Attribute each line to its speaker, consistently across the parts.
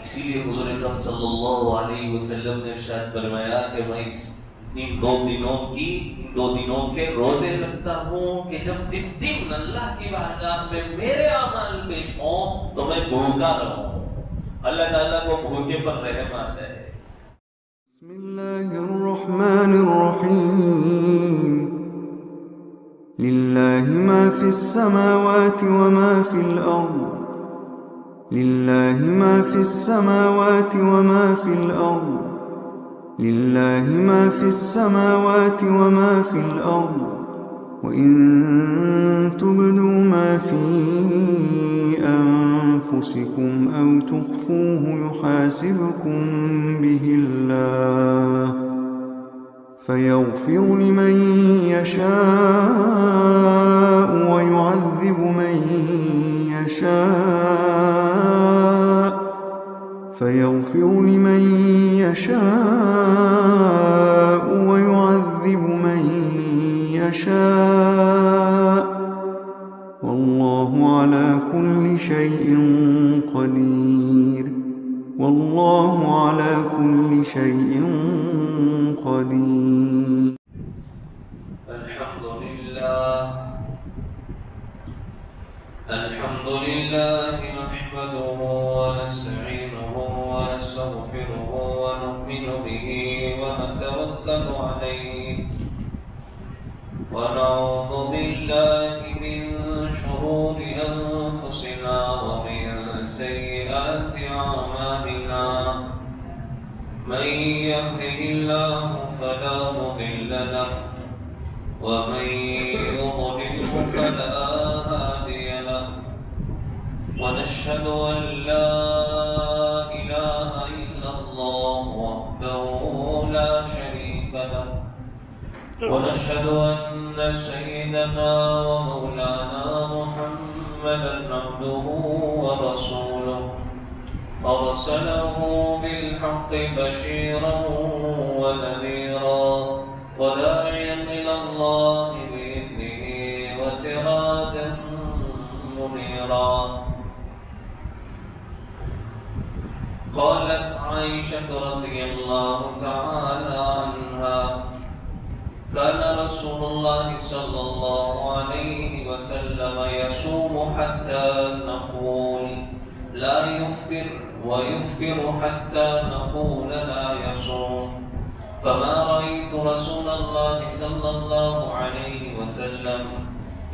Speaker 1: اسی لیے حضور اکرم صلی اللہ علیہ وسلم نے ارشاد فرمایا کہ میں ان دو دنوں کے روزے رکھتا ہوں کہ جس دن اللہ کی بارگاہ میں میرے اعمال پیش ہوں تو میں بھوکا رہوں. اللہ تعالیٰ کو بھوکے پر رحم آتا ہے.
Speaker 2: بسم اللہ الرحمن الرحیم للہ ما فی السماوات وما فی الارض للہ ما فی السماوات وما فی الارض للہ ما فی السماوات وما فی الارض وَإِن تُبْدُوا مَا فِي أَنفُسِكُمْ أَوْ تُخْفُوهُ يُحَاسِبْكُم بِهِ اللَّهُ فَيَغْفِرُ لِمَن يَشَاءُ وَيُعَذِّبُ مَن يَشَاءُ فَيَغْفِرُ لِمَن يَشَاءُ وَيُعَذِّبُ مَن يشاء والله على كل شيء قدير والله على كل شيء قدير.
Speaker 1: الحمد لله نحمده ونستعينه ونستغفره ونؤمن به ونتوكل عليه ونعوذ بالله من شرور أنفسنا ومن سيئات أعمالنا من يهده الله فلا مضل له ومن يضلله فلا هادي له ونشهد أن لا إله إلا الله وحده لا شريك له ونشهد أن سيدنا ومولانا محمدا عبده ورسوله أرسله بالحق بشيرا ونذيرا وداعيا إلى الله بإذنه وسراجا منيرا. قالت عائشة رضي الله تعالى عنها كان رسول الله صلى الله عليه وسلم يصوم حتى نقول لا يفطر ويفطر حتى نقول لا يصوم فما رأيت رسول الله صلى الله عليه وسلم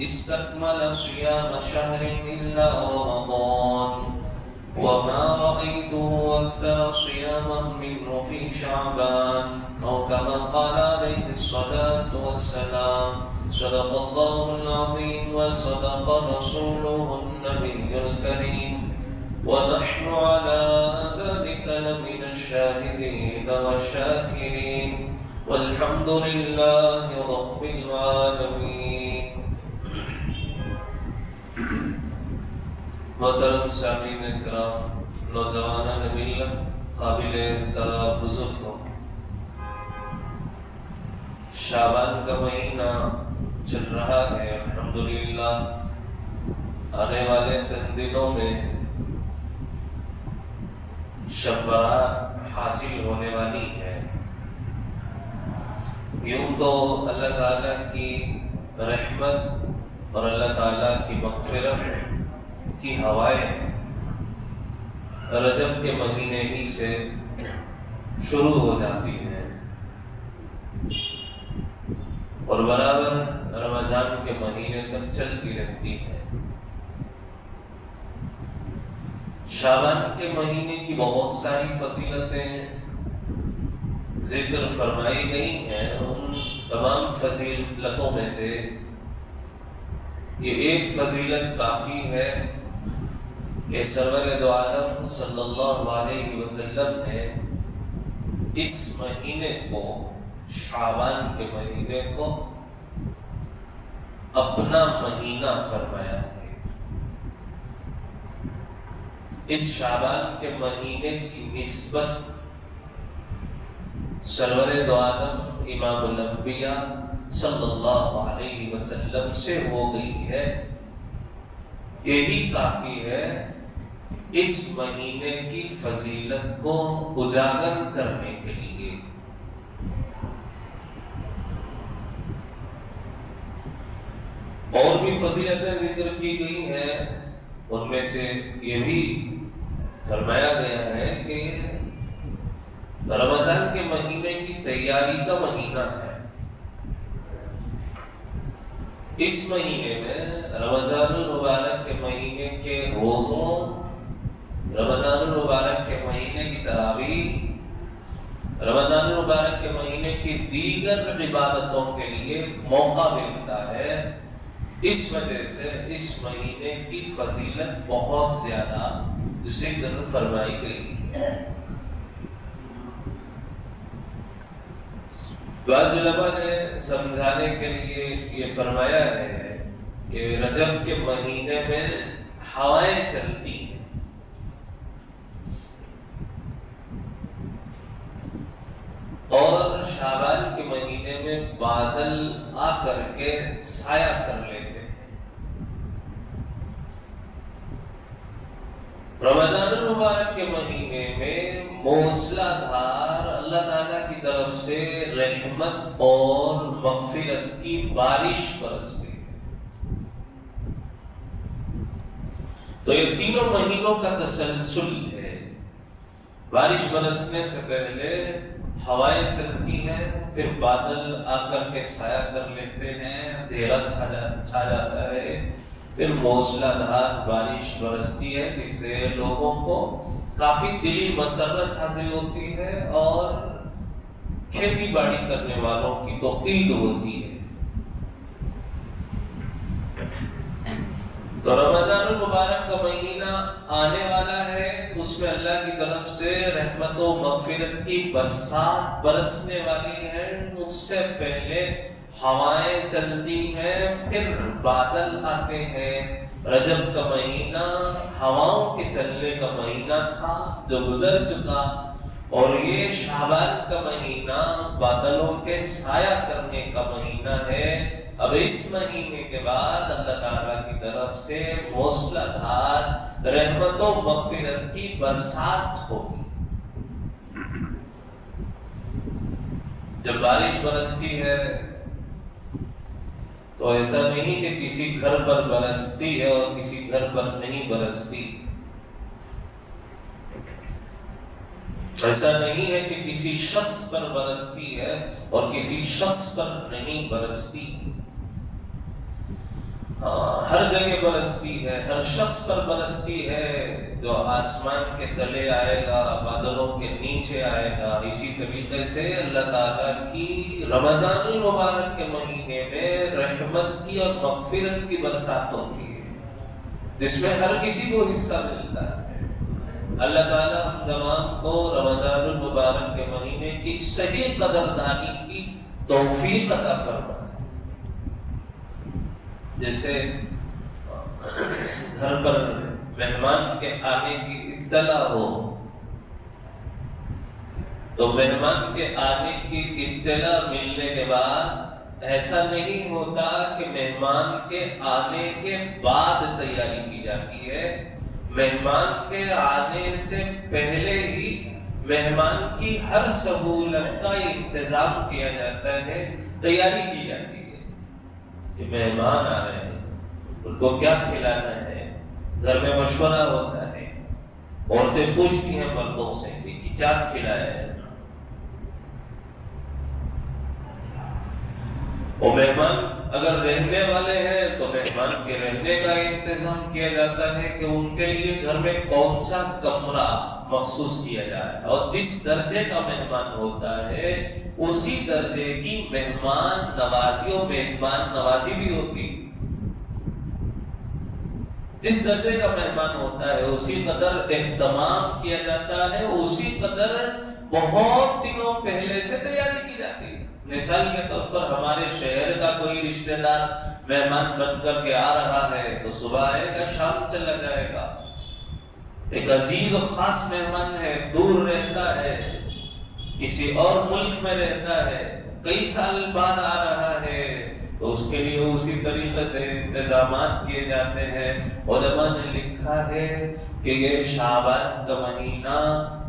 Speaker 1: استكمل صيام شهر إلا رمضان وما رأيته أكثر صياما منه في شعبان أو كما قال عليه الصلاة والسلام. صدق الله العظيم وصدق رسوله النبي الكريم ونحن على ذلك لمن الشاهدين والشاكرين والحمد لله رب العالمين. محترم سامعین کرام، نوجوانان ملت، قابل احترام بزرگوں، شعبان کا مہینہ چل رہا ہے. الحمدللہ آنے والے چند دنوں میں شب برات حاصل ہونے والی ہے. یوں تو اللہ تعالیٰ کی رحمت اور اللہ تعالیٰ کی مغفرت کی ہوائیں رجب کے مہینے ہی سے شروع ہو جاتی ہیں اور برابر رمضان کے مہینے تک چلتی رہتی ہیں. شعبان کے مہینے کی بہت ساری فضیلتیں ذکر فرمائی گئی ہیں. ان تمام فضیلتوں میں سے یہ ایک فضیلت کافی ہے کہ سرور دو عالم صلی اللہ علیہ وسلم نے اس مہینے کو، شعبان کے مہینے کو اپنا مہینہ فرمایا ہے. اس شعبان کے مہینے کی نسبت سرور دو عالم امام الانبیاء صلی اللہ علیہ وسلم سے ہو گئی ہے. یہی کافی ہے. اس مہینے کی فضیلت کو اجاگر کرنے کے لیے اور بھی فضیلتیں ذکر کی گئی ہیں. ان میں سے یہ بھی فرمایا گیا ہے کہ رمضان کے مہینے کی تیاری کا مہینہ ہے. اس مہینے میں رمضان المبارک کے مہینے کے روزوں، رمضان المبارک کے مہینے کی تراویح، رمضان المبارک کے مہینے کی دیگر عبادتوں کے لیے موقع ملتا ہے. اس وجہ سے اس مہینے کی فضیلت بہت زیادہ ذکر فرمائی گئی ہے. بعض علماء نے سمجھانے کے لیے یہ فرمایا ہے کہ رجب کے مہینے میں ہوائیں چلتی ہیں، اور شعبان کے مہینے میں بادل آ کر کے سایہ کر لیتے ہیں. رمضان المبارک کے مہینے میں موسلا دھار اللہ تعالیٰ کی طرف سے رحمت اور مغفرت کی بارش برستی ہے. تو یہ تینوں مہینوں کا تسلسل ہے. بارش برسنے سے پہلے ہوائیں چلتی ہیں، پھر بادل آ کر کے سایہ کر لیتے ہیں، اندھیرا چھا جاتا ہے، پھر موسلا دھار بارش برستی ہے، جس سے لوگوں کو کافی دلی مسرت حاصل ہوتی ہے اور کھیتی باڑی کرنے والوں کی تو عید ہوتی ہے. تو رمضان المبارک کا مہینہ آنے والا ہے، اس میں اللہ کی طرف سے رحمت و مغفرت کی برسات برسنے والی ہے. اس سے پہلے ہوائیں چلتی ہیں، پھر بادل آتے ہیں. رجب کا مہینہ ہواؤں کے چلنے کا مہینہ تھا جو گزر چکا، اور یہ شعبان کا مہینہ بادلوں کے سایہ کرنے کا مہینہ ہے. اب اس مہینے کے بعد اللہ تعالیٰ کی طرف سے موسلا دھار رحمت و مغفرت کی برسات ہوگی. جب بارش برستی ہے تو ایسا نہیں کہ کسی گھر پر برستی ہے اور کسی گھر پر نہیں برستی. ایسا نہیں ہے کہ کسی شخص پر برستی ہے اور کسی شخص پر نہیں برستی. ہر جگہ برستی ہے، ہر شخص پر برستی ہے جو آسمان کے تلے آئے گا، بادلوں کے نیچے آئے گا. اسی طریقے سے اللہ تعالیٰ کی رمضان المبارک کے مہینے میں رحمت کی اور مغفرت کی برسات ہوتی ہے، جس میں ہر کسی کو حصہ ملتا ہے. اللہ تعالیٰ ہم تمام کو رمضان المبارک کے مہینے کی صحیح قدردانی کی توفیق عطا فرمائے. جیسے گھر پر مہمان کے آنے کی اطلاع ہو تو مہمان کے آنے کی اطلاع ملنے کے بعد ایسا نہیں ہوتا کہ مہمان کے آنے کے بعد تیاری کی جاتی ہے. مہمان کے آنے سے پہلے ہی مہمان کی ہر سہولت کا انتظام کیا جاتا ہے، تیاری کی جاتی ہے کہ مہمان آ رہے ہیں، ان کو کیا کھلانا ہے. گھر میں مشورہ ہوتا ہے، عورتیں پوچھتی ہیں مردوں سے کہ کیا کھلایا ہے. اور مہمان اگر رہنے والے ہیں تو مہمان کے رہنے کا انتظام کیا جاتا ہے کہ ان کے لیے گھر میں کون سا کمرہ مخصوص کیا جائے، اور جس درجے کا مہمان ہوتا ہے اسی درجے کی مہمان نوازی اور میزبان نوازی بھی ہوتی. جس درجے کا مہمان ہوتا ہے اسی قدر اہتمام کیا جاتا ہے، اسی قدر بہت دنوں پہلے سے تیاری کی جاتی ہے. مثال کے طور پر ہمارے شہر کا کوئی رشتہ دار مہمان بن کر کے آ رہا ہے تو صبح آئے گا، شام چلا جائے گا. ایک عزیز و خاص مہمان ہے، دور رہتا ہے، کسی اور ملک میں رہتا ہے، کئی سال بعد آ رہا ہے، تو اس کے لیے اسی طریقے سے انتظامات کیے جاتے ہیں۔ علماء نے لکھا ہے کہ یہ شعبان کا مہینہ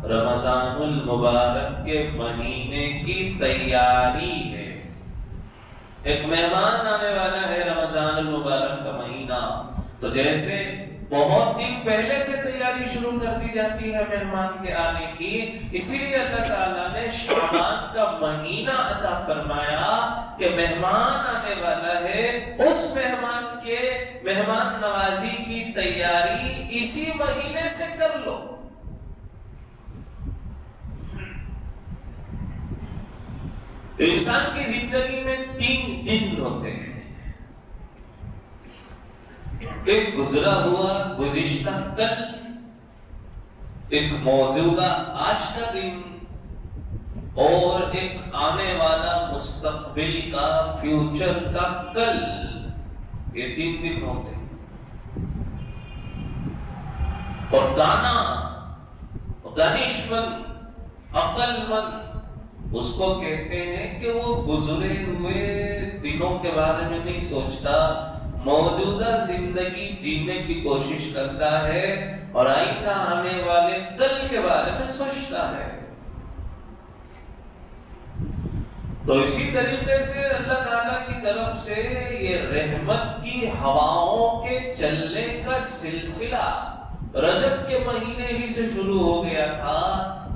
Speaker 1: رمضان المبارک کے مہینے کی تیاری ہے۔ ایک مہمان آنے والا ہے رمضان المبارک کا مہینہ، تو جیسے بہت دن پہلے سے تیاری شروع کر دی جاتی ہے مہمان کے آنے کی، اسی لیے اللہ تعالیٰ نے شعبان کا مہینہ عطا فرمایا کہ مہمان آنے والا ہے، اس مہمان کے مہمان نوازی کی تیاری اسی مہینے سے کر لو۔ انسان کی زندگی میں 3 دن ہوتے ہیں، ایک گزرا ہوا گزشتہ کل، ایک موجودہ آج کا دن، اور ایک آنے والا مستقبل کا فیوچر کا کل۔ یہ 3 دن ہوتے ہیں۔ اور دانا، دانش مند، عقل مند اس کو کہتے ہیں کہ وہ گزرے ہوئے دنوں کے بارے میں نہیں سوچتا، موجودہ زندگی جینے کی کوشش کرتا ہے اور آئندہ آنے والے کل کے بارے میں سوچتا ہے۔ تو اسی طریقے سے اللہ تعالیٰ کی طرف سے یہ رحمت کی ہواؤں کے چلنے کا سلسلہ رجب کے مہینے ہی سے شروع ہو گیا تھا۔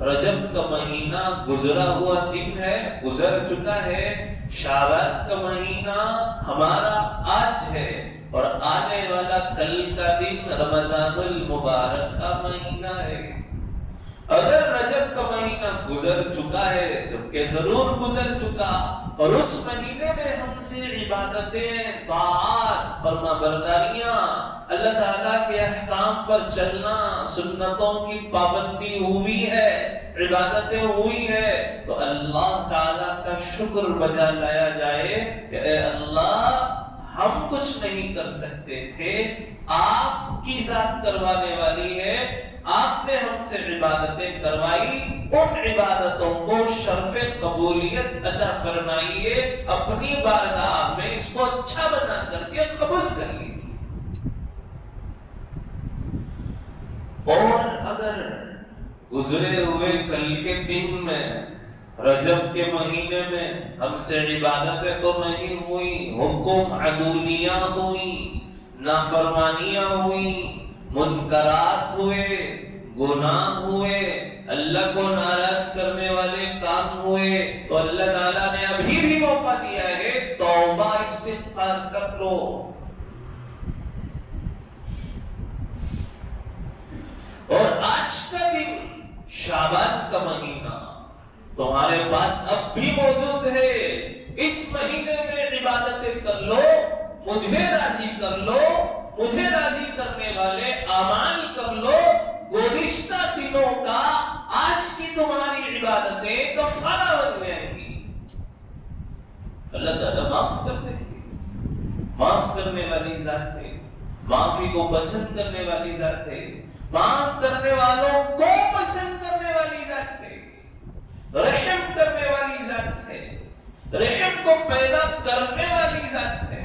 Speaker 1: رجب کا مہینہ گزرا ہوا دن ہے، گزر چکا ہے۔ شعبان کا مہینہ ہمارا آج ہے، اور آنے والا کل کا دن رمضان المبارک کا مہینہ ہے۔ اگر رجب کا مہینہ گزر چکا ہے، جبکہ ضرور گزر چکا، اور اس مہینے میں ہم سے عبادتیں، طاعات، فرما برداریاں، اللہ تعالیٰ کے احکام پر چلنا، سنتوں کی پابندی ہوئی ہے، عبادتیں ہوئی ہے، تو اللہ تعالیٰ کا شکر بجا لایا جائے کہ اے اللہ، ہم کچھ نہیں کر سکتے تھے، آپ کی ذات کروانے والی ہے، آپ نے ہم سے عبادتیں کروائی، ان عبادتوں کو شرف قبولیت عطا فرمائیے، اپنی بارگاہ میں اس کو اچھا بنا کر کے قبول کر لیجیے۔ اور اگر گزرے ہوئے کل کے دن میں، رجب کے مہینے میں ہم سے عبادتیں تو نہیں ہوئی، حکم عدولیاں ہوئی، نافرمانیاں ہوئی، منکرات ہوئے، گناہ ہوئے، اللہ کو ناراض کرنے والے کام ہوئے، تو اللہ تعالیٰ نے ابھی بھی موقع دیا ہے، توبہ استغفار کر لو۔ اور آج کا دن، شعبان کا مہینہ تمہارے پاس اب بھی موجود ہے، اس مہینے میں عبادتیں کر لو، مجھے راضی کر لو، مجھے راضی کرنے والے اعمال کر لو، گزشتہ دنوں کا آج کی تمہاری عبادتیں کفارہ بن جائیں گی، اللہ تعالیٰ معاف کر دیں گے۔ معاف کرنے والی ذات ہے، معافی کو پسند کرنے والی ذات ہے، معاف کرنے والوں کو پسند کرنے والی ذات ہے، رحم کرنے والی ذات ہے، رحم کو پیدا کرنے والی ذات ہے۔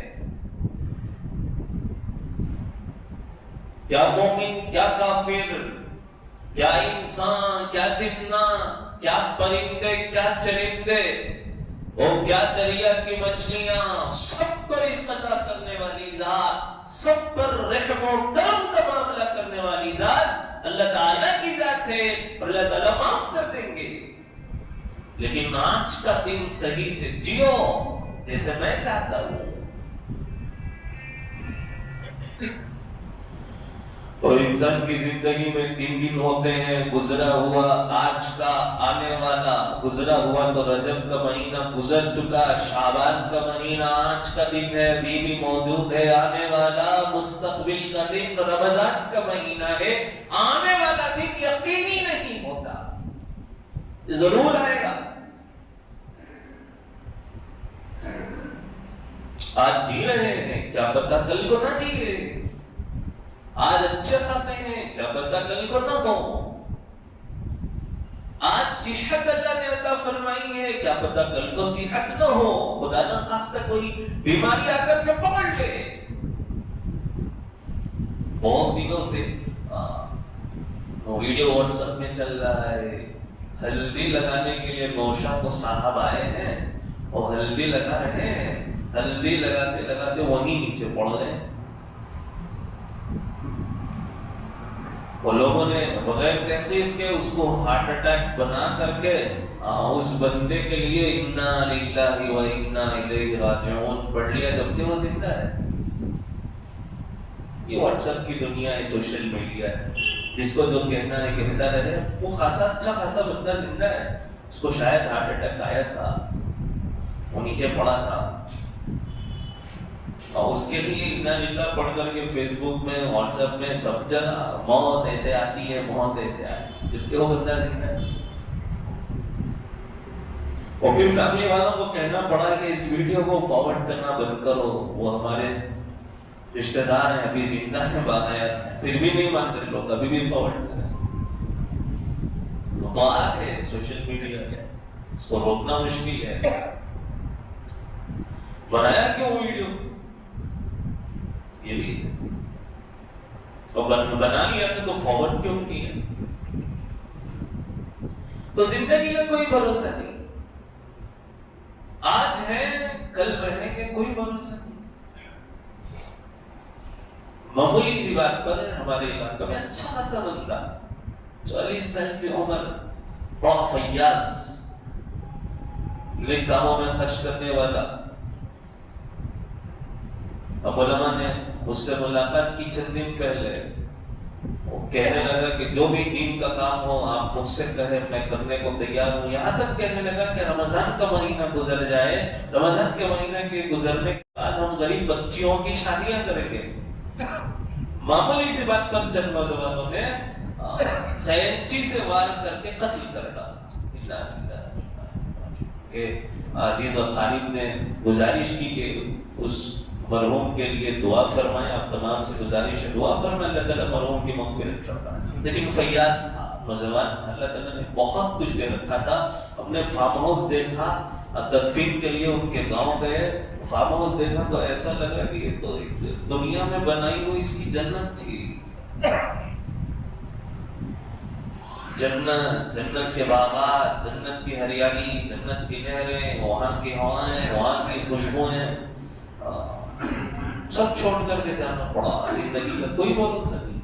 Speaker 1: کیا مومن، کیا کافر، کیا انسان، کیا جنہ، کیا پرندے، کیا چرندے، اور کیا دریا کی مچھلیاں، سب کو رزق عطا کرنے والی ذات، سب پر رحم و کرم کا معاملہ کرنے والی ذات اللہ تعالیٰ کی ذات ہے، اور اللہ تعالیٰ معاف کر دیں گے۔ لیکن آج کا دن صحیح سے جیو جیسے میں چاہتا ہوں۔ اور انسان کی زندگی میں 3 دن ہوتے ہیں، گزرا ہوا، آج کا، آنے والا۔ گزرا ہوا تو رجب کا مہینہ گزر چکا، شعبان کا مہینہ آج کا دن ہے، بھی موجود ہے، آنے والا مستقبل کا دن رمضان کا مہینہ ہے، آنے والا دن یقینی نہیں ہوتا، ضرور آئے گا۔ آج جی رہے ہیں، کیا پتہ کل کو نہ جیے، آج اچھے خاصے ہیں، کیا پتہ کل کو نہ ہو، آج صحت اللہ نے عطا عطا فرمائی ہے، کیا پتہ کل کو صحت نہ ہو، خدا نہ خواستہ کوئی بیماری آ کر کے پکڑ لے. بہت دنوں سے ویڈیو واٹس ایپ میں چل رہا ہے، ہلدی لگانے کے لیے نوشا کو صاحب آئے ہیں اور ہلدی لگا رہے ہیں، ہلدی لگاتے لگاتے وہیں نیچے پڑ گئے. وہ لوگوں نے بغیر تحقیق کے اس کو ہارٹ اٹیک بنا کر کے اس بندے کے لیے انا للہ و انا الیہ راجعون پڑھ لیا جبکہ وہ زندہ ہے. یہ واٹس ایپ کی دنیا ہے، سوشل میڈیا ہے، جس کو جو کہنا ہے کہتا رہے. وہ اچھا خاصا بندہ زندہ ہے، اس کو شاید ہارٹ اٹیک آیا تھا، وہ نیچے پڑا تھا، اور اس کے لیے انا للہ پڑھ کر کے فیس بک میں واٹس ایپ میں سب جگہ موت ایسے آتی ہے، موت ایسے آتی ہے، جبکہ وہ بندہ زندہ ہے. اور پھر فیملی والوں کو کہنا پڑا کہ اس ویڈیو کو فارورڈ کرنا بند کرو، وہ ہمارے رشتہ دار ہیں، ابھی زندہ ہیں، باحیات ہیں، پھر بھی نہیں مان رہے لوگ، ابھی بھی فارورڈ کریں. تو آج ہے سوشل میڈیا ہے، اس کو روکنا مشکل ہے. بنایا کیوں ویڈیو؟ یہ بھی بنا لیا تھا تو فارورڈ کیوں کیا؟ تو زندگی کا کوئی بھروسہ نہیں، آج ہے کل رہیں گے، کوئی بھروسہ نہیں. معمولی سی بات پر ہمارے علاقے میں اچھا خاصا بندہ 40 سال کی عمر، بڑا فیاض، نیک کاموں میں خرچ کرنے والا. اب علماء نے اس سے ملاقات کی چند دن پہلے، وہ کہنے لگا کہ جو بھی دین کا کام ہو آپ مجھ سے کہیں، میں کرنے کو تیار ہوں. یہاں تک کہنے لگا کہ رمضان کا مہینہ گزر جائے، رمضان کے مہینے کے گزرنے کے بعد ہم غریب بچیوں کی شادیاں کریں گے. معمولی سی بات پر چند نوجوانوں نے خینچی سے وار کر کے قتل کر ڈالا. کہ عزیز و قریب نے گزارش کی کہ اس مرحوم کے لیے دعا فرمائیں، آپ تمام سے گزارش ہے دعا فرمائیں، اللہ تعالیٰ مرحوم کی مغفرت فرمائے. لیکن فیاض تھا، نوجوان تھا، اللہ تعالیٰ نے بہت کچھ دے رکھا تھا. اپنے فارم ہاؤس دیکھا، تدفین کے لیے ان کے گاؤں گئے، فارم ہاؤس دیکھا تو ایسا لگا کہ یہ تو دنیا میں بنائی ہوئی اس کی جنت تھی. جنت، جنت کے باغات، جنت کی ہریالی، جنت کی نہریں، وہاں کی ہوائیں، وہاں کی خوشبوئیں، سب چھوڑ کر کے جانا پڑا. زندگی کا کوئی بھروسہ نہیں.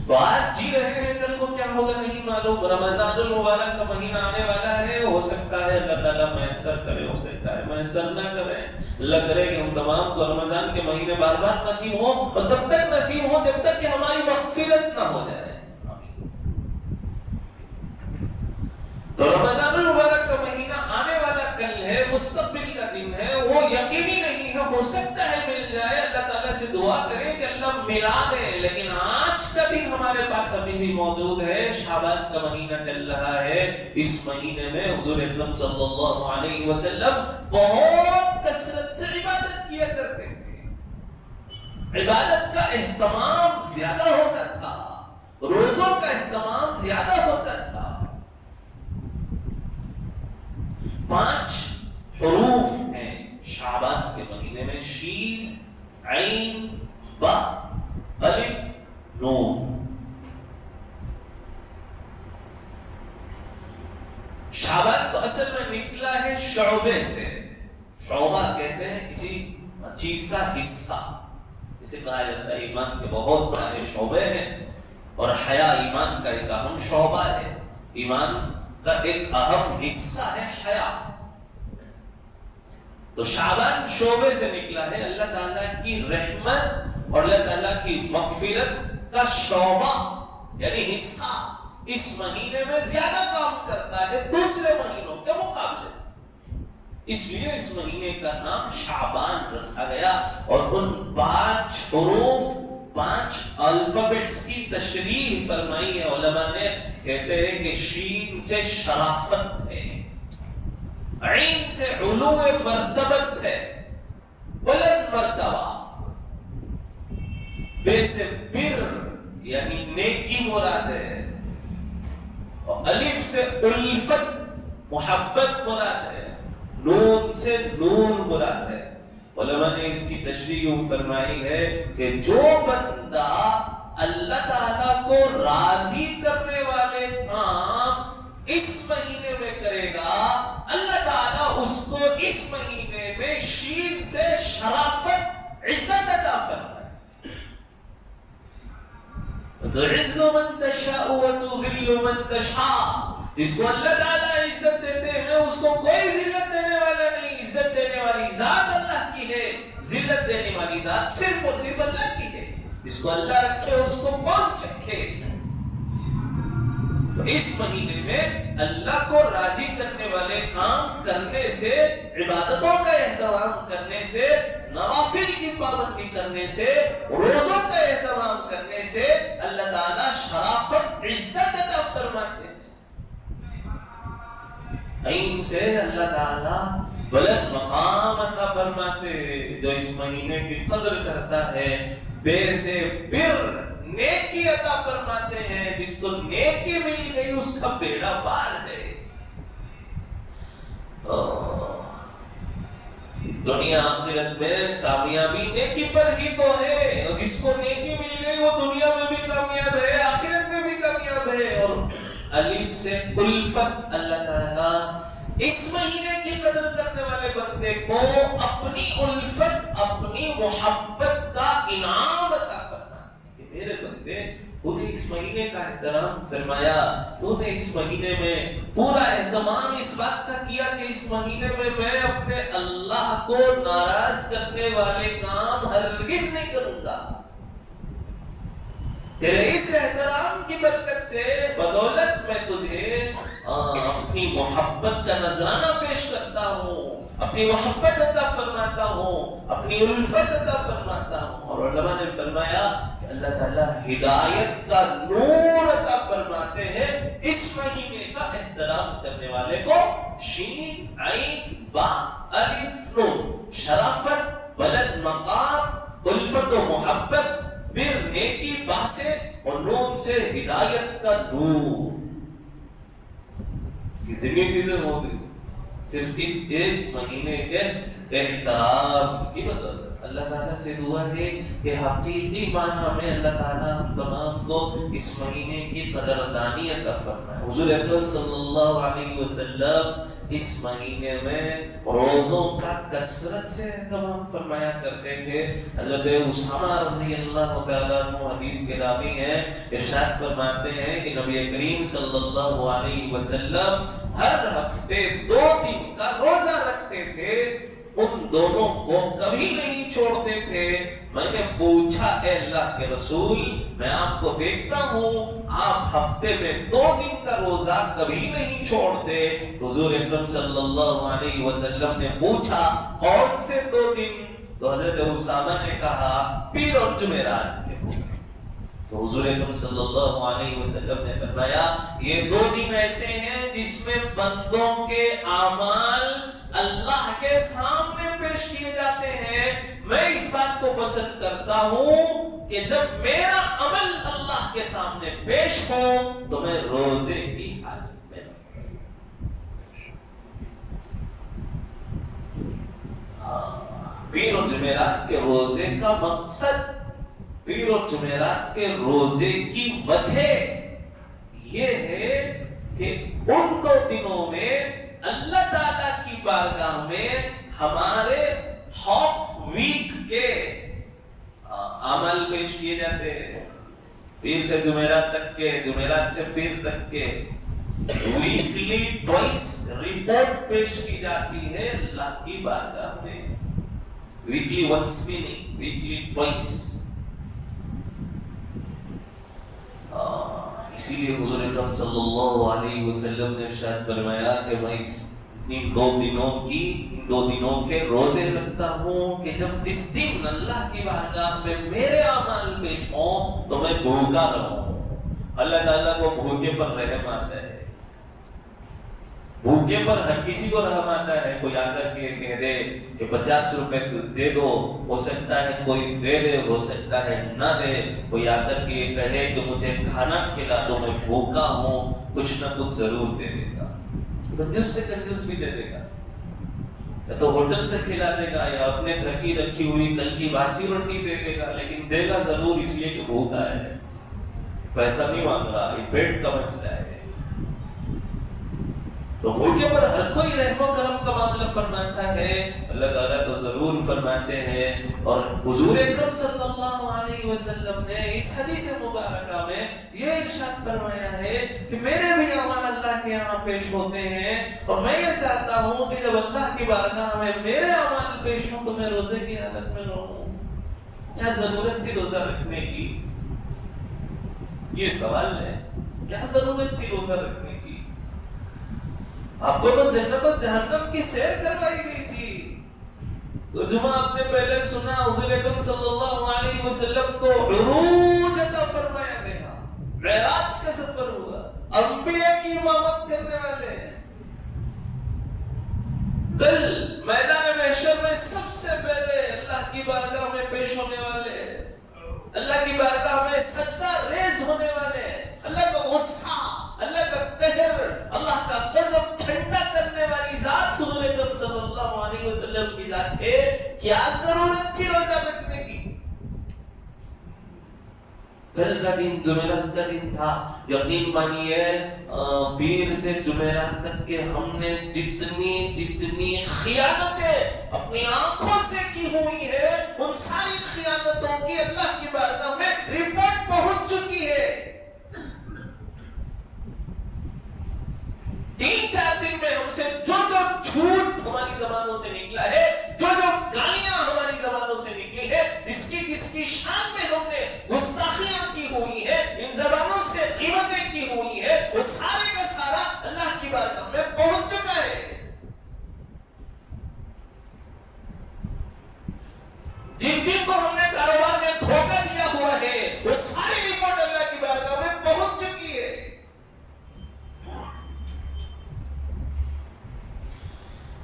Speaker 1: تو آج جی رہے ہیں، کل کو کیا ہوگا نہیں معلوم. رمضان المبارک کا مہینہ آنے والا ہے، ہو سکتا ہے اللہ تعالیٰ میسر کرے، ہو سکتا ہے میسر نہ کرے. اللہ کرے کہ ہم تمام کو رمضان کے مہینے بار بار نصیب ہو، اور جب تک نصیب ہو جب تک کہ ہماری مغفرت نہ ہو جائے. تو رمضان المبارک کا مہینہ آنے والا کل ہے، مستقبل کا دن ہے، وہ یقینی نہیں ہے، ہو سکتا ہے مل جائے. اللہ تعالیٰ سے دعا کریں کہ اللہ ملا دے. لیکن آج کا دن ہمارے پاس ابھی بھی موجود ہے. شعبان کا مہینہ چل رہا ہے. اس مہینے میں حضور اکرم صلی اللہ علیہ وسلم بہت کثرت سے عبادت کیا کرتے تھے. عبادت کا اہتمام زیادہ ہوتا تھا، روزوں کا اہتمام زیادہ ہوتا تھا. 5 حروف ہیں شعبان کے مہینے میں، شین، عین، با، الف، نون. شعبان تو اصل میں نکلا ہے شعبے سے. شعبہ کہتے ہیں کسی چیز کا حصہ. اسے کہا جاتا ہے ایمان کے بہت سارے شعبے ہیں، اور حیا ایمان کا ایک اہم شعبہ ہے. ایمان کا ایک اہم حصہ ہے حیا. تو شعبان شعبے سے نکلا ہے. اللہ تعالیٰ کی رحمت اور اللہ تعالیٰ کی مغفرت کا شعبہ یعنی حصہ اس مہینے میں زیادہ کام کرتا ہے دوسرے مہینوں کے مقابلے. اس لیے اس مہینے کا نام شعبان رکھا گیا. اور ان 5 حروف، 5 الفابیٹس کی تشریح فرمائی ہے علماء نے. کہتے ہیں کہ شین سے شرافت ہے، عین سے علو مرتبت ہے، بلند مرتبہ، بے سے بر یعنی نیکی مراد ہے، اور الف سے الفت محبت مراد ہے، نون سے نور مراد ہے۔ علماء نے اس کی تشریح فرمائی ہے کہ جو بندہ اللہ تعالیٰ کو راضی کرنے والے کام اس مہینے میں کرے گا، اللہ تعالیٰ اس کو اس مہینے میں شین سے شرافت، عزت عطا فرمائے۔ تُعِزُّ مَن تَشَاءُ وَتُذِلُّ مَن تَشَاءُ، جس کو اللہ تعالیٰ عزت دیتے ہیں اس کو کوئی ذلت دینے والا نہیں۔ عزت دینے والی ذات اللہ کی ہے، ذلت دینے والی ذات صرف اور صرف اللہ کی ہے۔ جس کو اللہ رکھے اس کو کون چکھے؟ تو اس مہینے میں اللہ کو راضی کرنے والے کام کرنے سے، عبادتوں کا اہتمام کرنے سے، نوافل کی پابندی کرنے سے، روزوں کا اہتمام کرنے سے اللہ تعالیٰ شرافت، عزت عطا فرماتے ہیں۔ عین سے اللہ تعالیٰ بلند مقام عطا فرماتے ہیں۔ جو اس مہینے کی قدر کرتا ہے بے سے بر، نیکی عطا فرماتے ہیں۔ جس کو نیکی مل گئی اس کا بیڑا پار ہے۔ دنیا آخرت میں کامیابی نیکی پر ہی تو ہے، اور جس کو نیکی مل گئی وہ دنیا میں بھی کامیاب ہے، آخرت میں بھی کامیاب ہے۔ اور الف سے الفت، اللہ تعالیٰ اس مہینے کی قدر کرنے والے بندے کو اپنی الفت، اپنی محبت کا انعام عطا کرنا کہ میرے بندے تو نے اس مہینے کا احترام فرمایا، تو نے اس مہینے میں پورا اہتمام اس بات کا کیا کہ اس مہینے میں اپنے اللہ کو ناراض کرنے والے کام ہرگز نہیں کروں گا۔ تیرے اس احترام کی برکت سے، بدولت میں تجھے اپنی محبت کا نذرانہ پیش کرتا ہوں، اپنی محبت عطا فرماتا ہوں، اپنی الفت عطا فرماتا ہوں۔ اور علماء نے فرمایا کہ اللہ تعالیٰ ہدایت کا نور عطا فرماتے ہیں اس مہینے کا احترام کرنے والے کو۔ شین، عین، با، الف، نون، شرافت، بلند مقام، الفت و محبت، بر نیکی، با سے اور نون سے ہدایت کا نور۔ کتنی چیزیں ہو گئی صرف اس ایک مہینے کے احترام کی بدولت۔ اللہ تعالیٰ سے دعا ہے کہ حقیقی معنی میں اللہ تعالیٰ ہم تمام کو اس مہینے کی قدردانی عطا فرمائے۔ حضور اکرم صلی اللہ علیہ وسلم اس مہینے میں روزوں کا کثرت سے اہتمام فرمایا کرتے تھے۔ حضرت اسامہ رضی اللہ تعالیٰ عنہ حدیث کے راوی ہیں، ارشاد فرماتے ہیں کہ نبی کریم صلی اللہ علیہ وسلم ہر ہفتے 2 دن کا روزہ رکھتے تھے، ان دونوں کو کبھی نہیں چھوڑتے تھے۔ میں نے پوچھا اے اللہ کے رسول، میں آپ کو دیکھتا ہوں آپ ہفتے میں 2 دن کا روزہ کبھی نہیں چھوڑتے۔ حضور اکرم صلی اللہ علیہ وسلم نے پوچھا کون سے 2 دن؟ تو حضرت اسامہ نے کہا پیر اور جمعرات کے۔ تو حضور اکرم صلی اللہ علیہ وسلم نے فرمایا یہ 2 دن ایسے ہیں جس میں بندوں کے اعمال اللہ کے سامنے پیش کیے جاتے ہیں۔ میں اس بات کو پسند کرتا ہوں کہ جب میرا عمل اللہ کے سامنے پیش ہو تو میں روزے کی حالت میں پیر و جمعرات کے روزے کا مقصد، پیر و جمعرات کے روزے کی وجہ یہ ہے کہ ان 2 دنوں میں اللہ تعالیٰ کی بارگاہ میں ہمارے ہاف ویک کے عمل پیش کیے جاتے ہیں۔ پیر سے جمعرات تک کے، جمعرات سے پیر تک کے ویکلی ٹوائس رپورٹ پیش کی جاتی ہے اللہ کی بارگاہ میں۔ ویکلی ونس بھی نہیں، ویکلی ٹوائس۔ اسی لیے حضور اکرم صلی اللہ علیہ وسلم نے ارشاد فرمایا کہ میں ان 2 دنوں کے روزے رکھتا ہوں کہ جس دن اللہ کی بارگاہ میں میرے اعمال پیش ہوں تو میں بھوکا رہوں۔ اللہ تعالیٰ کو بھوکے پر رحم آتا ہے، بھوکے پر ہر کسی کو رحم آتا ہے۔ کوئی آ کر کے کہہ دے کہ 50 روپے دے دو، ہو سکتا ہے کوئی دے دے، ہو سکتا ہے نہ دے۔ کوئی آ کر کے کہے کہ مجھے کھانا کھلا دو، میں بھوکا ہوں، کچھ نہ کچھ ضرور دے دے گا۔ کنجوس سے کنجوس بھی دے دے گا، یا تو ہوٹل سے کھلا دے گا یا اپنے گھر کی رکھی ہوئی کل کی باسی روٹی دے دے گا، لیکن دے گا ضرور اس لیے کہ بھوکا ہے، پیسہ نہیں مانگ رہا، یہ پیٹ کا مسئلہ ہے۔ تو بھوکے پر ہر کوئی رحم و کرم کا معاملہ فرماتا ہے، اللہ تعالیٰ تو ضرور فرماتے ہیں۔ اور حضور اکرم صلی اللہ علیہ وسلم نے اس حدیث مبارکہ میں یہ ارشاد فرمایا ہے کہ میرے بھی اعمال اللہ کے یہاں پیش ہوتے ہیں، اور میں یہ چاہتا ہوں کہ جب اللہ کی بارگاہ میں میرے اعمال پیش ہوں تو میں روزے کی حالت میں رہوں۔ کیا ضرورت تھی روزہ رکھنے کی؟ یہ سوال ہے، کیا ضرورت تھی روزہ رکھنے کی؟ آپ کو تو جنت و جہنم کی سیر کروائی گئی تھی۔ تو جمعہ آپ نے پہلے سنا، حضور اکرم صلی اللہ علیہ وسلم کو عروج عطا فرمایا گیا، معراج کا سفر ہوا، انبیاء کی امامت کرنے والے۔ کل میدان محشر میں سب سے پہلے اللہ کی بارگاہ میں پیش ہونے والے، اللہ کی بارگاہ میں سجدہ ریز ہونے والے، اللہ کا غصہ، اللہ کا قہر، اللہ کا غضب ٹھنڈا کرنے والی ذات حضور اکرم صلی اللہ علیہ وسلم کی ذات ہے۔ کیا ضرورت تھی روزہ رکھنے کی؟ کل کا دن جمعرات کا دن تھا، یقین مانیے پیر سے جمعرات تک کے ہم نے جتنی خیانتیں اپنی آنکھوں سے کی ہوئی ہے، ان ساری خیانتوں کی اللہ کی بارگاہ میں رپورٹ پہنچ چکی ہے۔ 3-4 دن میں ہم سے جو جھوٹ ہماری زبانوں سے نکلا ہے، جو گالیاں ہماری زبانوں سے نکلی ہے، جس کی شان میں ہم نے گستاخیاں کی ہوئی ہے، ان زبانوں سے غیبتیں کی ہوئی ہے، وہ سارے کا سارا اللہ کی بارگاہ میں پہنچ چکا ہے۔ جن جن کو ہم نے کاروبار میں دھوکہ دیا ہوا ہے، وہ ساری رپورٹ اللہ کی بارگاہ میں پہنچ چکی ہے۔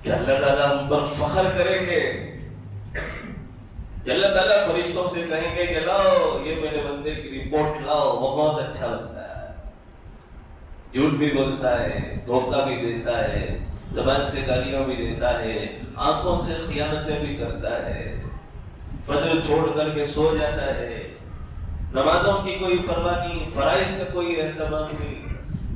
Speaker 1: کہ اللہ تعالیٰ ہم پر فخر کریں گے، کہ اللہ تعالیٰ فرشتوں سے کہیں گے کہ لاؤ یہ میرے بندے کی رپورٹ لاؤ، بہت اچھا لگتا ہے، جھوٹ بھی بولتا ہے، دھوکہ بھی دیتا ہے، زبان سے گالیاں بھی دیتا ہے، آنکھوں سے خیانتیں بھی کرتا ہے، فجر چھوڑ کر کے سو جاتا ہے، نمازوں کی کوئی پرواہ نہیں، فرائض کا کوئی اہتمام نہیں۔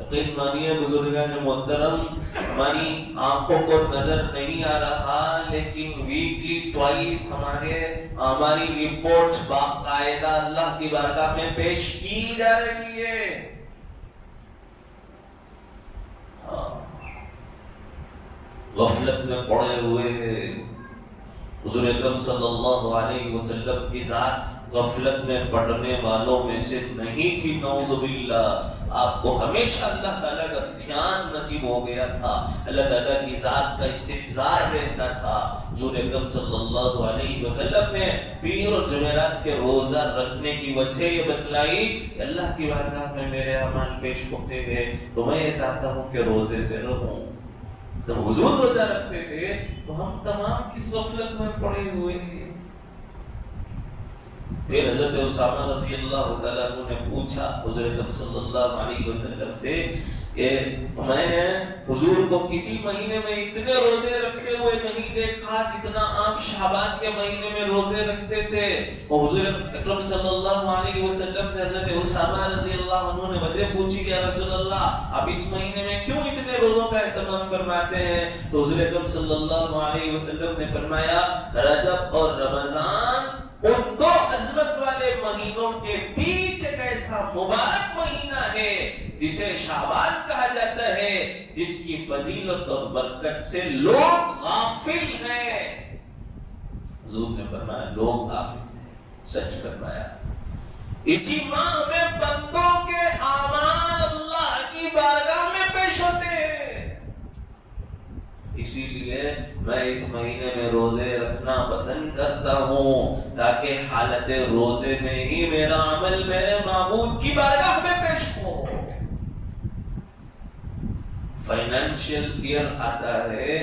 Speaker 1: یقین مانیے بزرگان محترم، ہماری آنکھوں کو نظر نہیں آ رہا، لیکن ویکلی ٹوائس ہماری رپورٹ باقاعدہ اللہ کی بارگاہ میں پیش کی جا رہی ہے۔ غفلت میں پڑے ہوئے حضور اکرم صلی اللہ علیہ وسلم کی ذات غفلت میں پڑنے والوں میں سے نہیں تھی، نعوذ باللہ۔ آپ کو ہمیشہ اللہ تعالیٰ کا دھیان نصیب ہو گیا تھا، اللہ تعالیٰ کی ذات کا استحضار رہتا تھا۔ حضور اکرم صلی اللہ علیہ وسلم نے پیر اور جمعرات کے روزہ رکھنے کی وجہ یہ بتلائی کہ اللہ کی بارگاہ میں میرے اعمال پیش ہوتے ہیں، تو میں یہ چاہتا ہوں کہ روزے سے رہوں۔ جب حضور روزہ رکھتے تھے تو ہم تمام کس غفلت میں پڑے ہوئے ہیں۔ پھر حضرت اسامہ رضی اللہ تعالیٰ عنہ نے پوچھا حضور اکرم صلی اللہ علیہ وسلم سے کہ میں نے حضور کو کسی مہینے میں اتنے روزے رکھتے ہوئے نہیں دیکھا جتنا آپ شعبان کے مہینے میں روزے رکھتے تھے۔ اور حضور اکرم صلی اللہ علیہ وسلم سے حضرت اسامہ رضی اللہ عنہ نے وجہ پوچھی کہ یا رسول اللہ آپ اس مہینے میں کیوں اتنے روزوں کا اہتمام فرماتے ہیں؟ تو حضور اکرم صلی اللہ علیہ وسلم نے فرمایا رجب اور رمضان ان دو عظمت والے مہینوں کے بیچ ایک ایسا مبارک مہینہ ہے جسے شعبان کہا جاتا ہے، جس کی فضیلت اور برکت سے لوگ غافل ہیں۔ حضور نے فرمایا لوگ غافل ہیں، سچ فرمایا۔ اسی ماہ میں بندوں کے اعمال اللہ کی بارگاہ میں پیش ہوتے ہیں، اسی لیے میں اس مہینے میں روزے رکھنا پسند کرتا ہوں تاکہ حالت روزے میں ہی میرا عمل میرے معبود کی بارگاہ میں پیش ہو۔ فائنینشیل ایئر آتا ہے،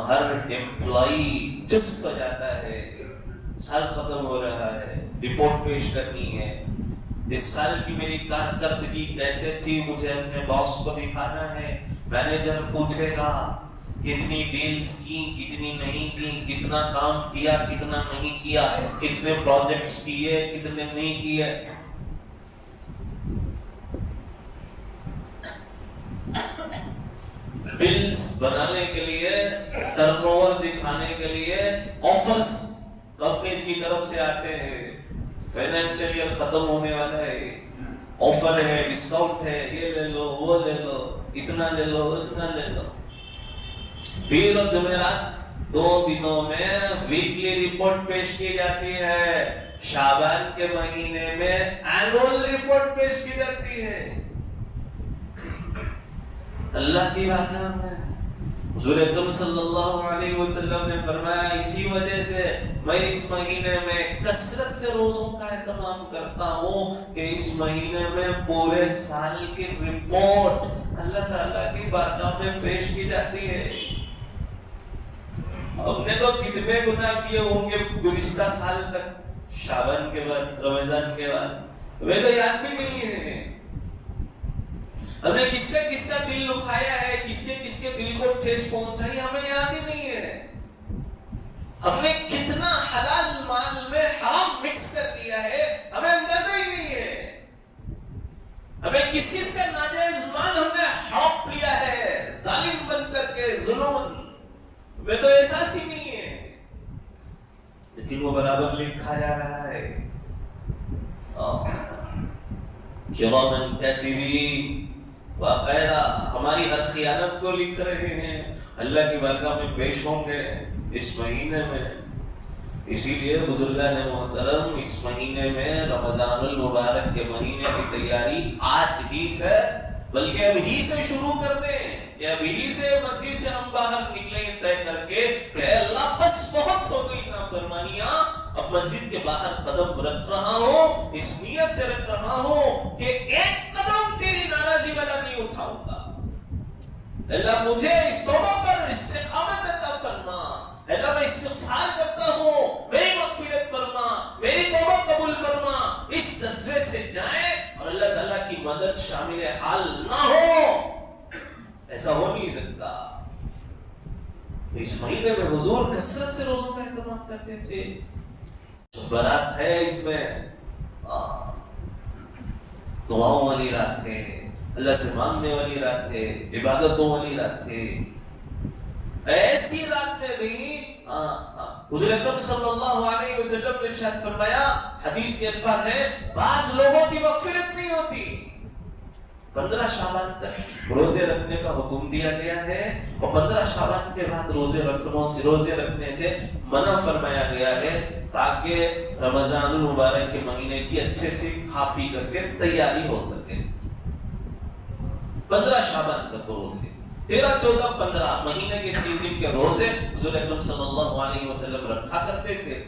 Speaker 1: ہر امپلائی جسٹ ہو جاتا ہے، سال ختم ہو رہا ہے، رپورٹ پیش کرنی ہے، اس سال کی میری کارکردگی کیسے تھی مجھے اپنے باس کو دکھانا ہے، مینیجر پوچھے گا کتنی ڈیلز کی، کتنی نہیں کی، کتنا کام کیا، کتنا نہیں کیا، کتنے پروجیکٹس کیے، کتنے نہیں کیے. بلز بنانے کے لیے، ٹرن اوور دکھانے کے لیے آفرز کمپنیز کی طرف سے آتے ہیں. فائنینشیل ایئر ختم ہونے والا ہے، آفر ہے، ڈسکاؤنٹ ہے، یہ لے لو، وہ لے لو، اتنا لے لو، اتنا لے لو. پیر اور جمعرات 2 دنوں میں ویکلی رپورٹ پیش کی جاتی ہے. شعبان کے مہینے میں اینول رپورٹ پیش کی جاتی ہے. اللہ کی بارگاہ میں حضور اکرم صلی اللہ علیہ وسلم نے فرمایا اسی وجہ سے میں اس مہینے میں کثرت سے روزوں کا اہتمام کرتا ہوں کہ اس مہینے میں پورے سال کی رپورٹ اللہ تعالیٰ کی بارگاہ میں پیش کی جاتی ہے. ہم نے تو کتنے گناہ کیے ہوں گے گزشتہ سال تک، شعبان کے بعد، رمضان کے بعد ہمیں تو یاد بھی نہیں ہے. ہم نے کس کا دل دکھایا ہے، کس کے دل کو ٹھیس پہنچائی، ہمیں یاد ہی نہیں ہے. ہم نے کتنا حلال مال میں حرام مکس کر دیا ہے، ہمیں اندازہ ہی نہیں ہے. ہمیں کس کا ناجائز مال ہم نے ہڑپ لیا ہے ظالم بن کر کے، ظلم، ہمیں تو احساس ہی نہیں ہے. لیکن وہ برابر لکھا جا رہا ہے. کرامن کاتبین، باقاعدہ ہماری ہر خیانت کو لکھ رہے ہیں، اللہ کی بارگاہ میں پیش ہوں گے اس مہینے میں. اسی لیے بزرگان محترم اس مہینے میں رمضان المبارک کے مہینے کی تیاری آج ہی سے بلکہ اب ہی سے شروع کر دیں، کہ اب ہی سے مسجد سے ہم باہر نکلیں طے کر کے کہ اللہ بس بہت ہو گئی نافرمانیاں، اب مسجد کے باہر قدم رکھ رہا ہوں، اس نیت سے رکھ رہا ہوں کہ ایک قدم تیری ناراضی والا نہیں اٹھاؤں گا. اللہ مجھے اس توبہ پر استقامت عطا فرما. اللہ میں استغفار کرتا ہوں، میری مغفرت فرما، میری توبہ قبول فرما. اس جذبے سے جائیں اور اللہ تعالیٰ کی مدد شامل حال نہ ہو، ایسا ہو نہیں سکتا. اس مہینے میں حضور کثرت سے روزوں کا اہتمام کرتے تھے. برات ہے اس میں، دعاؤں والی رات ہے، اللہ سے مانگنے والی رات ہے، عبادتوں والی رات ہے. ایسی رات میں بھی حضور اکرم صلی اللہ علیہ وسلم نے ارشاد فرمایا، حدیث کے الفاظ ہیں، بعض لوگوں کی مغفرت نہیں ہوتی. 15 شعبان تک روزے رکھنے کا حکم دیا گیا ہے اور 15 شعبان کے بعد روزے رکھنے سے منع فرمایا گیا ہے تاکہ رمضان المبارک کے مہینے کی اچھے سے کھا پی کر کے تیاری ہو سکے. 15 شعبان تک روزے، 13، 14، 15 مہینے کے 3 دن کے روزے حضور اکرم صلی اللہ علیہ وسلم رکھا کرتے تھے.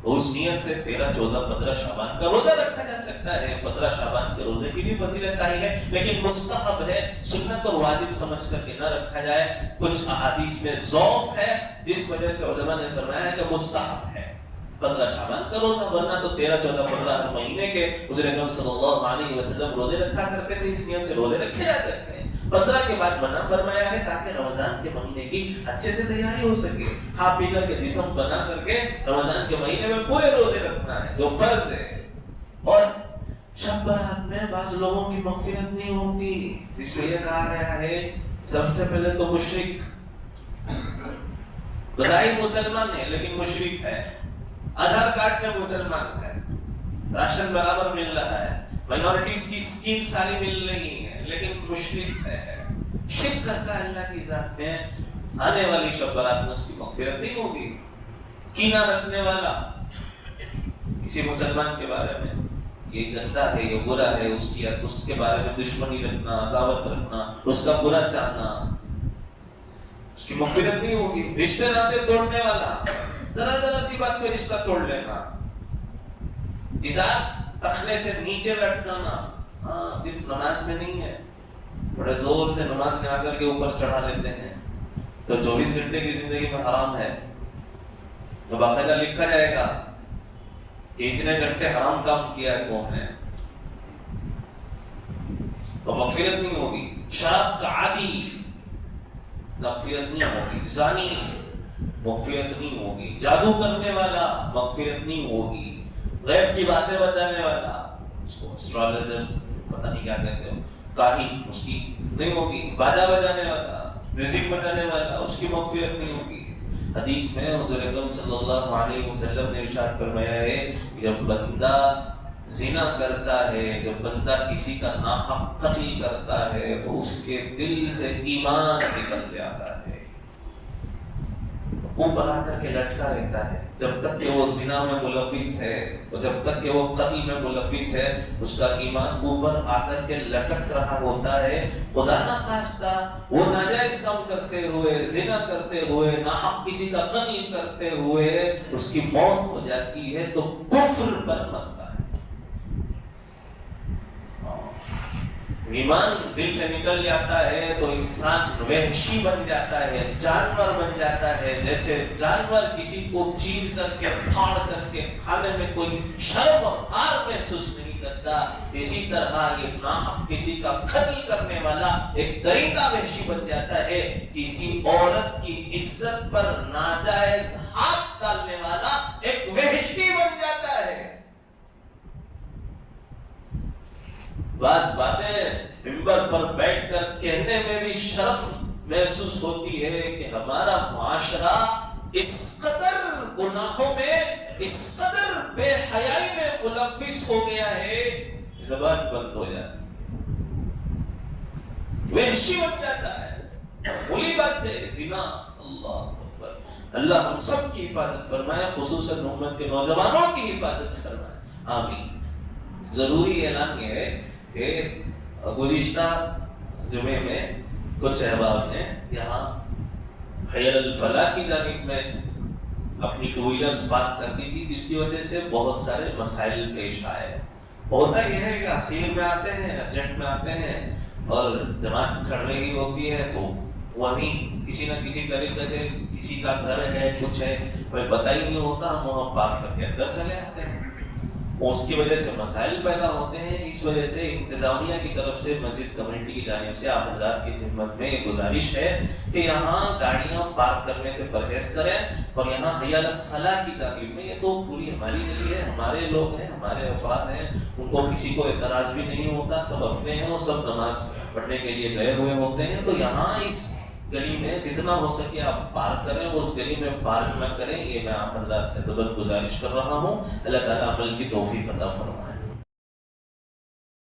Speaker 1: اس نیت سے 13، 14، 15 شعبان کا روزہ رکھا جا سکتا ہے. 15 شعبان کے روزے کی بھی فضیلت آئی ہے، لیکن مستحب ہے، سنت اور واجب سمجھ کر کے نہ رکھا جائے. کچھ احادیث میں ضعف ہے جس وجہ سے علماء نے فرمایا ہے کہ مستحب ہے 15 شعبان کا روزہ، ورنہ تو 13، 14، 15 ہر مہینے کے حضور اکرم صلی اللہ علیہ وسلم روزے رکھا کرتے تھے. اس نیت سے روزے رکھے جا سکتے ہیں. 15 کے بعد منع فرمایا ہے تاکہ رمضان کے مہینے کی اچھے سے تیاری ہو سکے. کھا پی کر کے جسم بنا کر کے رمضان کے مہینے میں پورے روزے رکھنا ہے جو فرض ہے. اور شب برات میں بعض لوگوں کی مغفرت نہیں ہوتی، اس لیے کہا گیا ہے سب سے پہلے تو مشرک، بظاہر مسلمان ہے لیکن مشرک ہے، آدھار کارڈ میں مسلمان ہے، راشن برابر مل رہا ہے، مائنورٹیز کی اسکیم ساری مل رہی ہے، لیکن مشرک ہے، شرک کرتا ہے اللہ کی ذات میں. آنے والی شب برات میں اس کی مغفرت نہیں ہوگی. کینہ رکھنے والا کسی مسلمان کے بارے میں، یہ گندا ہے، یہ برا ہے، اس کے بارے میں دشمنی رکھنا، عداوت رکھنا، اس کا برا چاہنا، اس کی مغفرت نہیں ہوگی. رشتے ناطے توڑنے والا، ذرا سی بات پہ رشتہ توڑ لینا، ازار تخنے سے نیچے لٹکانا، صرف نماز میں نہیں ہے، بڑے زور سے نماز میں آ کر کے اوپر چڑھا لیتے ہیں تو 24 گھنٹے کی زندگی میں حرام ہے. تو باقاعدہ لکھا جائے گا کہ اتنے گھنٹے حرام کام کیا ہے تو نے، تو مغفرت نہیں ہوگی. شراب کا عادی مغفرت نہیں ہوگی، زانی مغفرت نہیں ہوگی، جادو کرنے والا مغفرت نہیں ہوگی، غیب کی باتیں بتانے والا، اس کو اسٹرالوجر پتہ نہیں کیا کہتے ہو، کاہن، اس کی نہیں ہوگی، باجا بجانے والا، میوزک بجانے والا، اس کی مغفرت نہیں ہوگی۔ حدیث میں حضور اکرم صلی اللہ علیہ وسلم نے ارشاد فرمایا ہے کہ جب بندہ زنا کرتا ہے، جب بندہ کسی کا ناحق قتل کرتا ہے تو اس کے دل سے ایمان نکل جاتا ہے، اوپر آ کر کے لٹکا رہتا ہے، جب تک کہ وہ زنا میں ملوث ہے، اور جب تک کہ وہ قتل میں ملوث ہے، اس کا ایمان اوپر آ کر کے لٹک رہا ہوتا ہے۔ خدا نہ خواستہ وہ ناجائز کام کرتے ہوئے، زنا کرتے ہوئے، ناحق کسی کا قتل کرتے ہوئے اس کی موت ہو جاتی ہے تو کفر پر مرتا ہے۔ ایمان دل سے نکل جاتا ہے تو انسان وحشی بن جاتا ہے، جانور بن جاتا ہے۔ جیسے جانور کسی کو چیر کر کے پھاڑ کر کے کھانے میں کوئی شرم اور عار محسوس نہیں کرتا، اسی طرح یہ ناحق کسی کا قتل کرنے والا ایک درندہ وحشی بن جاتا ہے۔ کسی عورت کی عزت پر ناجائز ہاتھ ڈالنے والا ایک وحشی بن جاتا ہے۔ بعض باتیں منبر پر بیٹھ کر کہنے میں بھی شرم محسوس ہوتی ہے کہ ہمارا معاشرہ اس قدر گناہوں میں، اس قدر بے حیائی میں ملوث ہو گیا ہے، زبان بند ہو جاتی ہے، وحشی بن جاتا ہے۔ بری بات ہے زنا، اللہ اکبر۔ اللہ ہم سب کی حفاظت فرمائے، خصوصاً امت کے نوجوانوں کی حفاظت فرمائے، آمین۔ ضروری اعلان یہ ہے کہ گزشتہ جمعے میں کچھ احباب نے یہاں حی الفلاح کی جانب میں اپنی ٹو ویلرز پارک کر دی تھی، جس کی وجہ سے بہت سارے مسائل پیش آئے۔ ہوتا یہ ہے کہ اخیر میں آتے ہیں، ارجنٹ میں آتے ہیں، اور جماعت کھڑ رہی ہوتی ہے تو وہیں کسی نہ کسی طریقے سے کسی کا گھر ہے، کچھ ہے، کوئی پتہ ہی نہیں ہوتا، ہم وہاں پارک کر کے اندر چلے آتے ہیں، اس کی وجہ سے مسائل پیدا ہوتے ہیں۔ اس وجہ سے انتظامیہ کی طرف سے، مسجد کمیٹی کی جانب سے آپ حضرات کی خدمت میں یہ گزارش ہے کہ یہاں گاڑیاں پارک کرنے سے پرہیز کریں، اور یہاں حی الصلاح کی جانب میں، یہ تو پوری ہماری گلی ہے، ہمارے لوگ ہیں، ہمارے افراد ہیں، ان کو کسی کو اعتراض بھی نہیں ہوتا، سب اپنے ہیں، وہ سب نماز پڑھنے کے لیے گئے ہوئے ہوتے ہیں، تو یہاں اس گلی میں جتنا ہو سکے آپ پارک کریں، اس گلی میں پارک نہ کریں، یہ میں آپ حضرات سے بلند گزارش کر رہا ہوں۔ اللہ تعالیٰ عمل کی توفیق عطا فرمائے۔